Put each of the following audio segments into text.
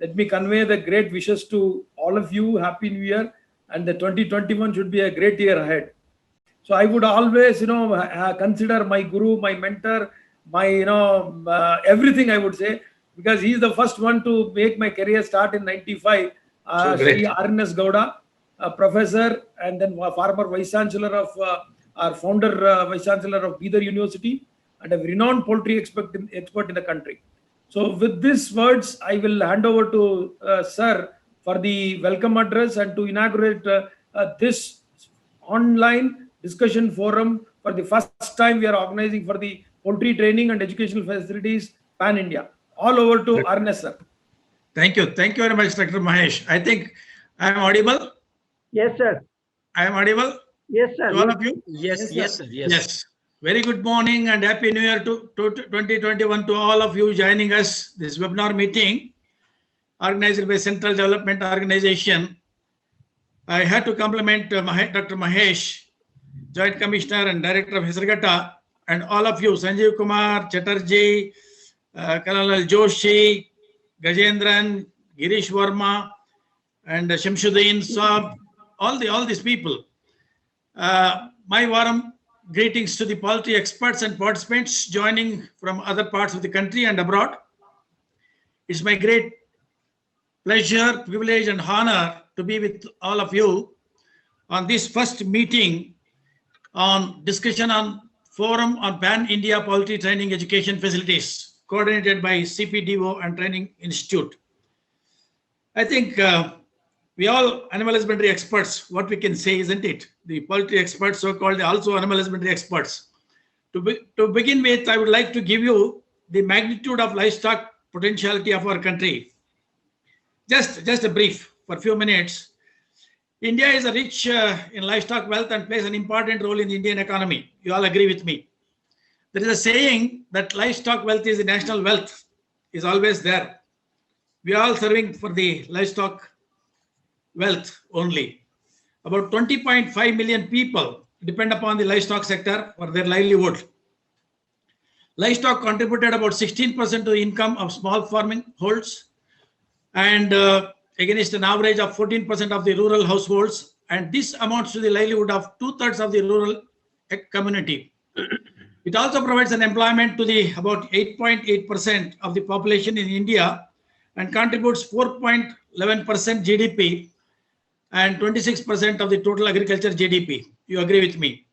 let me convey the great wishes to all of you. Happy New Year, and the 2021 should be a great year ahead. So I would always, consider my guru, my mentor, my, everything, I would say, because he is the first one to make my career start in '95. So Sri great. R.N.S. Gowda, a professor and then former vice chancellor of our founder, vice chancellor of Bidar University, and a renowned poultry expert in the country. So with these words, I will hand over to Sir for the welcome address and to inaugurate this online discussion forum for the first time we are organizing for the poultry training and educational facilities pan India. All over to R.N.S. sir. Thank you. Thank you very much, Dr. Mahesh. I think I am audible. Yes, sir. I am audible. Yes, sir. To all of you. Yes, yes, sir. Yes. Yes. Very good morning and happy New Year to 2021 to all of you joining us this webinar meeting organized by Central Development Organization. I had to compliment Dr. Mahesh, Joint Commissioner and Director of Hisarghata, and all of you, Sanjeev Kumar, Chatterjee, Colonel Joshi, Gajendran, Girish Verma, and Shamsuddin Saab, all these people. My warm greetings to the poultry experts and participants joining from other parts of the country and abroad. It's my great pleasure, privilege, and honor to be with all of you on this first meeting on discussion on Forum on Pan-India Poultry Training Education Facilities, coordinated by CPDO and Training Institute. I think we all animal husbandry experts, what we can say, isn't it? The poultry experts, so-called, also animal husbandry experts. To begin with, I would like to give you the magnitude of livestock potentiality of our country. Just a brief for a few minutes. India is a rich in livestock wealth and plays an important role in the Indian economy. You all agree with me. There is a saying that livestock wealth is the national wealth, is always there. We are all serving for the livestock wealth only. About 20.5 million people depend upon the livestock sector for their livelihood. Livestock contributed about 16% to the income of small farming holds, and against an average of 14% of the rural households, and this amounts to the livelihood of 2/3 of the rural community. It also provides an employment to the about 8.8% of the population in India and contributes 4.11% GDP and 26% of the total agriculture GDP. You agree with me?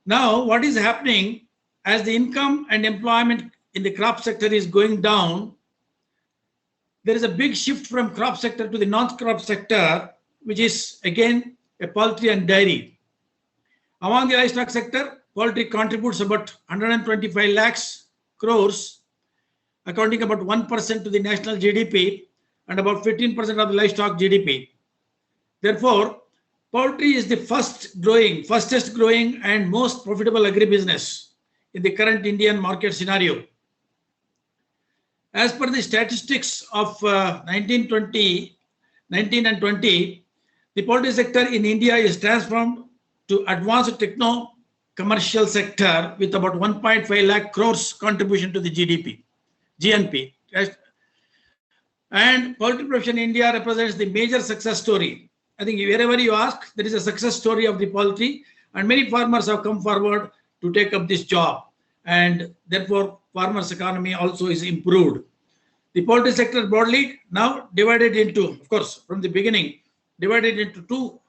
Now, what is happening as the income and employment in the crop sector is going down? There is a big shift from crop sector to the non-crop sector, which is again a poultry and dairy. Among the livestock sector, poultry contributes about 125 lakhs crores, accounting about 1% to the national GDP and about 15% of the livestock GDP. Therefore, poultry is the fastest growing and most profitable agribusiness in the current Indian market scenario. As per the statistics of 19 and 20, the poultry sector in India is transformed to advanced techno-commercial sector with about 1.5 lakh crores contribution to the GNP. And poultry production in India represents the major success story. I think wherever you ask, there is a success story of the poultry, and many farmers have come forward to take up this job, and therefore farmers' economy also is improved. The poultry sector broadly now divided into, of course, from the beginning, divided into two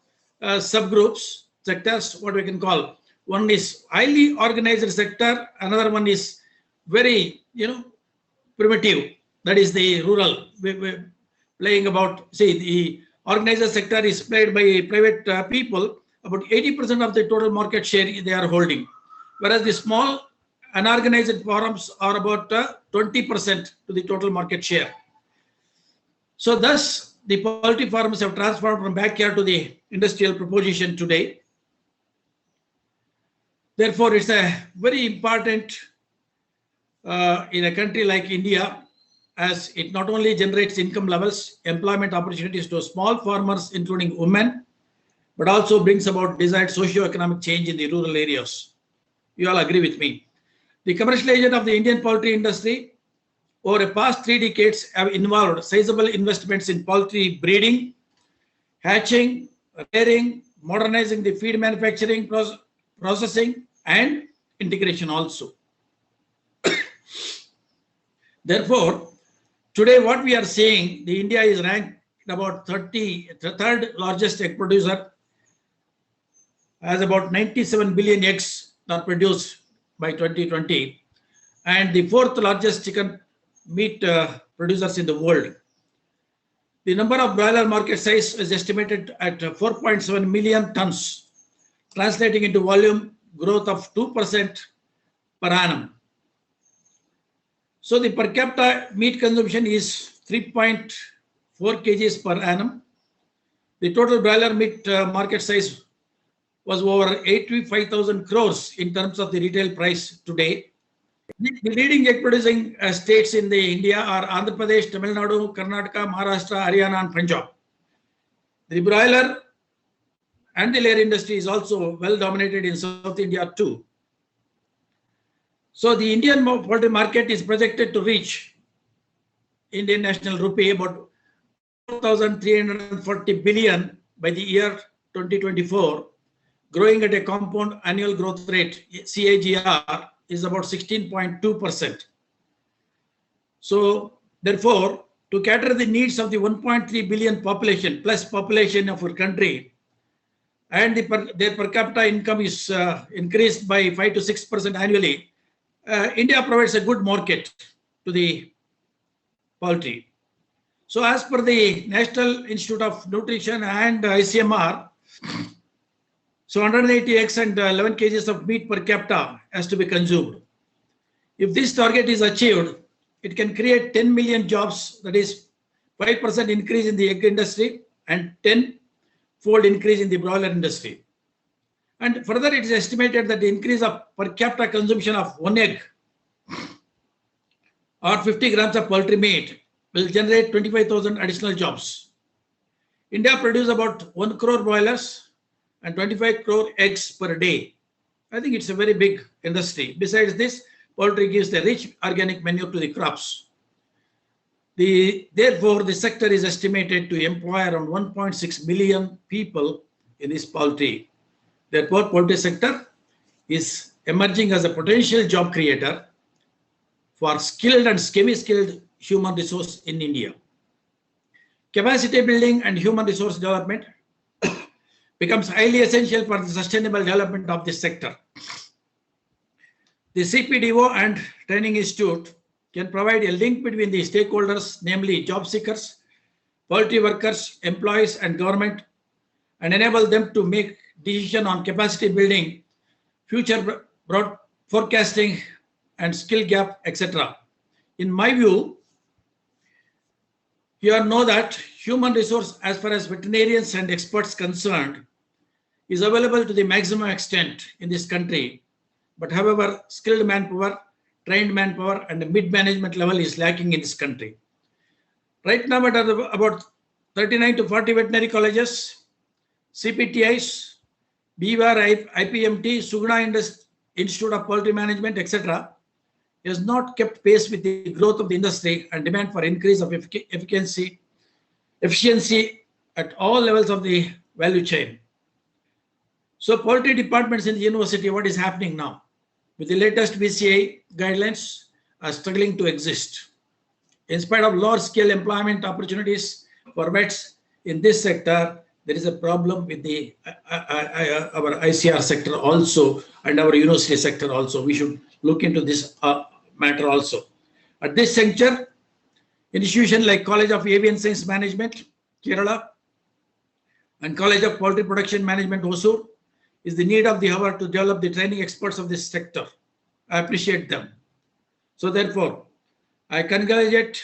subgroups, sectors, what we can call. One is highly organized sector, another one is very, primitive. That is the rural. We're playing about, see, the organized sector is played by private people. About 80% of the total market share they are holding, whereas the small unorganized farms are about 20% to the total market share. So thus, the poultry farms have transformed from backyard to the industrial proposition today. Therefore, it's a very important in a country like India, as it not only generates income levels, employment opportunities to small farmers, including women, but also brings about desired socio-economic change in the rural areas. You all agree with me. The commercialization of the Indian poultry industry over the past 3 decades have involved sizable investments in poultry breeding, hatching, rearing, modernizing the feed manufacturing processing, and integration also. Therefore, today what we are seeing, the India is ranked about the third largest egg producer, has about 97 billion eggs are produced by 2020, and the fourth largest chicken meat producers in the world. The number of broiler market size is estimated at 4.7 million tons, translating into volume growth of 2% per annum. So the per capita meat consumption is 3.4 kgs per annum. The total broiler meat market size was over 85,000 crores in terms of the retail price today. The leading egg producing states in the India are Andhra Pradesh, Tamil Nadu, Karnataka, Maharashtra, Haryana, and Punjab. The broiler and the layer industry is also well dominated in South India too. So the Indian poultry market is projected to reach Indian national rupee about 4,340 billion by the year 2024, growing at a compound annual growth rate, CAGR, is about 16.2%. So therefore, to cater the needs of the 1.3 billion population plus population of our country, and their per capita income is increased by 5 to 6% annually, India provides a good market to the poultry. So as per the National Institute of Nutrition and ICMR, so 180 eggs and 11 kgs of meat per capita has to be consumed. If this target is achieved, it can create 10 million jobs, that is 5% increase in the egg industry and 10-fold increase in the broiler industry. And further, it is estimated that the increase of per capita consumption of one egg or 50 grams of poultry meat will generate 25,000 additional jobs. India produces about 1 crore broilers and 25 crore eggs per day. I think it's a very big industry. Besides this, poultry gives a rich organic manure to the crops. Therefore, the sector is estimated to employ around 1.6 million people in this poultry. Therefore, poultry sector is emerging as a potential job creator for skilled and semi-skilled human resource in India. Capacity building and human resource development becomes highly essential for the sustainable development of this sector. The CPDO and Training Institute can provide a link between the stakeholders, namely job seekers, poultry workers, employees, and government, and enable them to make decision on capacity building, future broad forecasting, and skill gap, etc. In my view, you all know that human resource, as far as veterinarians and experts concerned, is available to the maximum extent in this country. But however, skilled manpower, trained manpower, and the mid-management level is lacking in this country. Right now, at about 39 to 40 veterinary colleges, CPTIs, BVAR, IPMT, Sugna Institute of Poultry Management, etc., has not kept pace with the growth of the industry and demand for increase of efficiency at all levels of the value chain. So poultry departments in the university, what is happening now? With the latest BCI guidelines are struggling to exist. In spite of large-scale employment opportunities for vets in this sector, there is a problem with the our ICR sector also and our university sector also. We should look into this matter also. At this juncture, institutions like College of Avian Science Management, Kerala, and College of Poultry Production Management, Hosur, is the need of the hour to develop the training experts of this sector. I appreciate them. So therefore, I congratulate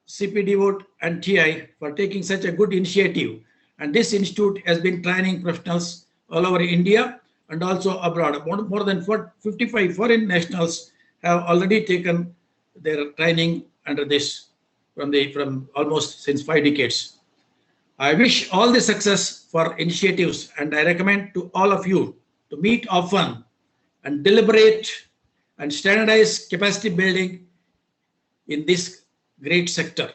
CPDO and TI for taking such a good initiative. And this institute has been training professionals all over India and also abroad. More than 55 foreign nationals have already taken their training under this from almost since 5 decades. I wish all the success for initiatives, and I recommend to all of you to meet often and deliberate and standardize capacity building in this great sector.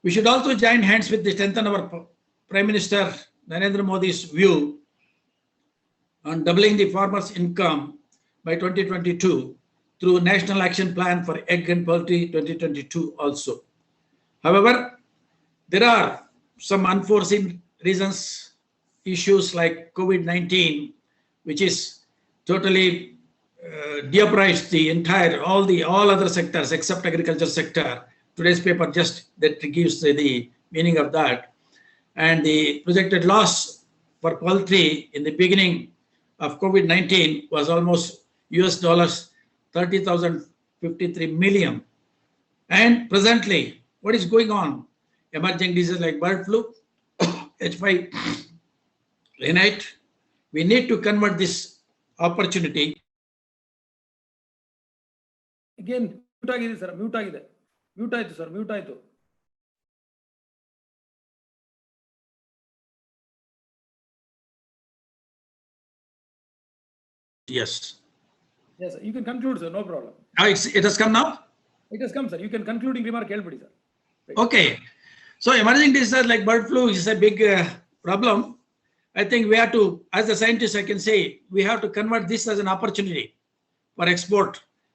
We should also join hands with the strengthen our Prime Minister Narendra Modi's view on doubling the farmers' income by 2022 through National Action Plan for Egg and Poultry 2022 also. However, there are some unforeseen reasons, issues like COVID-19, which is totally jeopardized the entire, all other sectors except agriculture sector. Today's paper just that gives the meaning of that. And the projected loss for poultry in the beginning of COVID-19 was almost US dollars 30,053 million. And presently, what is going on? Emerging diseases like bird flu, H5N8. We need to convert this opportunity. Again, mute agide sir, mute agide. Mute ಆಯ್ತು sir, mute ಆಯ್ತು. Yes. Yes, sir. You can conclude, sir. No problem. It has come now? It has come, sir. You can concluding remark, helped, sir. Right. Okay. So emerging diseases like bird flu is a big problem. I think we have to, as a scientist, I can say, we have to convert this as an opportunity for export.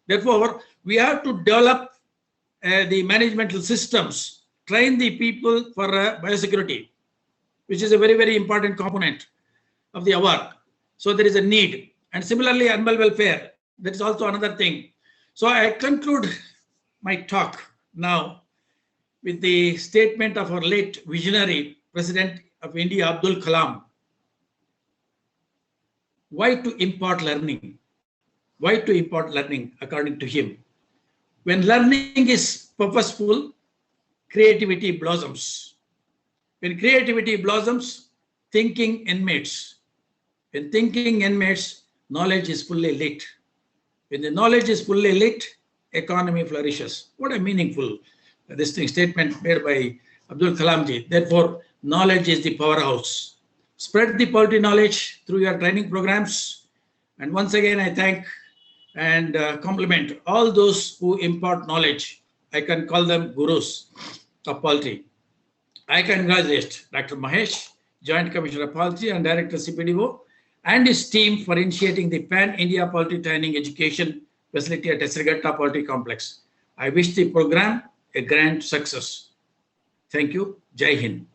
Therefore, we have to develop the managemental systems, train the people for biosecurity, which is a very, very important component of the hour. So there is a need. And similarly, animal welfare, that is also another thing. So I conclude my talk now with the statement of our late visionary President of India, Abdul Kalam. Why to impart learning? Why to impart learning according to him? When learning is purposeful, creativity blossoms. When creativity blossoms, thinking enmates. When thinking enmates, knowledge is fully lit. When the knowledge is fully lit, economy flourishes. What a meaningful statement made by Abdul Kalam ji. Therefore, knowledge is the powerhouse. Spread the poultry knowledge through your training programs. And once again, I thank and compliment all those who impart knowledge. I can call them gurus of poultry. I congratulate Dr. Mahesh, Joint Commissioner of Poultry and Director CPDO, and his team for initiating the Pan-India Poultry Training Education Facility at Esrighatta Poultry Complex. I wish the program a grand success. Thank you. Jai Hind.